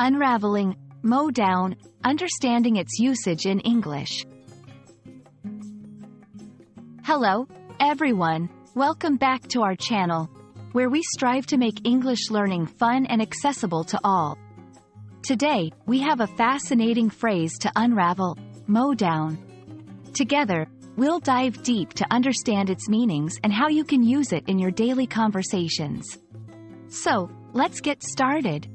Unraveling Mow Down, understanding its usage in English. Hello, everyone. Welcome back to our channel, where we strive to make English learning fun and accessible to all. Today, we have a fascinating phrase to unravel: mow down. Together, we'll dive deep to understand its meanings and how you can use it in your daily conversations. So, let's get started.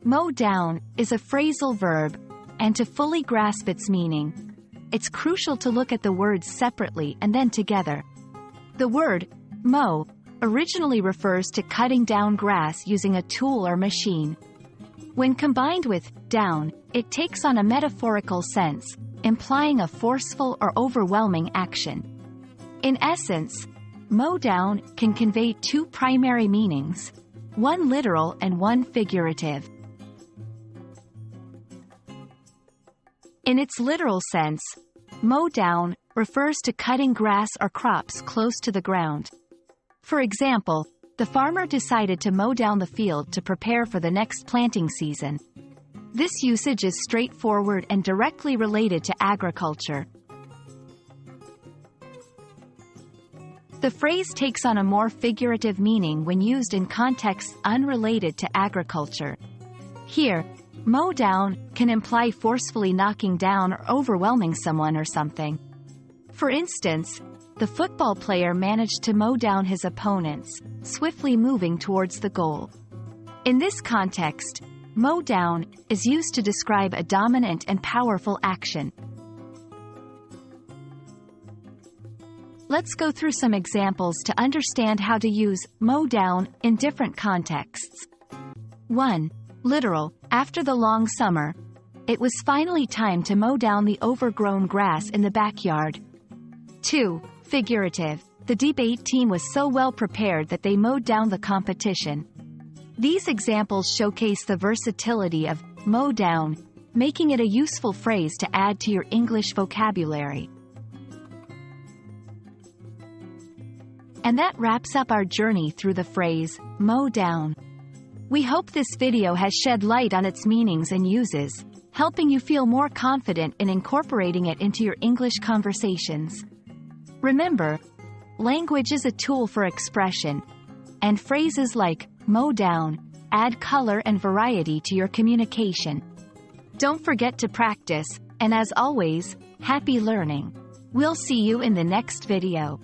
Mow down is a phrasal verb, and to fully grasp its meaning, it's crucial to look at the words separately and then together. The word mow originally refers to cutting down grass using a tool or machine. When combined with down, it takes on a metaphorical sense, implying a forceful or overwhelming action. In essence, mow down can convey two primary meanings, one literal and one figurative. In its literal sense, mow down refers to cutting grass or crops close to the ground. For example, the farmer decided to mow down the field to prepare for the next planting season. This usage is straightforward and directly related to agriculture. The phrase takes on a more figurative meaning when used in contexts unrelated to agriculture. Here, mow down can imply forcefully knocking down or overwhelming someone or something. For instance, the football player managed to mow down his opponents, swiftly moving towards the goal. In this context, mow down is used to describe a dominant and powerful action. Let's go through some examples to understand how to use mow down in different contexts. 1. Literal. After the long summer, it was finally time to mow down the overgrown grass in the backyard. 2. Figurative. The debate team was so well prepared that they mowed down the competition. These examples showcase the versatility of mow down, making it a useful phrase to add to your English vocabulary. And that wraps up our journey through the phrase mow down. We hope this video has shed light on its meanings and uses, helping you feel more confident in incorporating it into your English conversations. Remember, language is a tool for expression, and phrases like mow down add color and variety to your communication. Don't forget to practice, and as always, happy learning. We'll see you in the next video.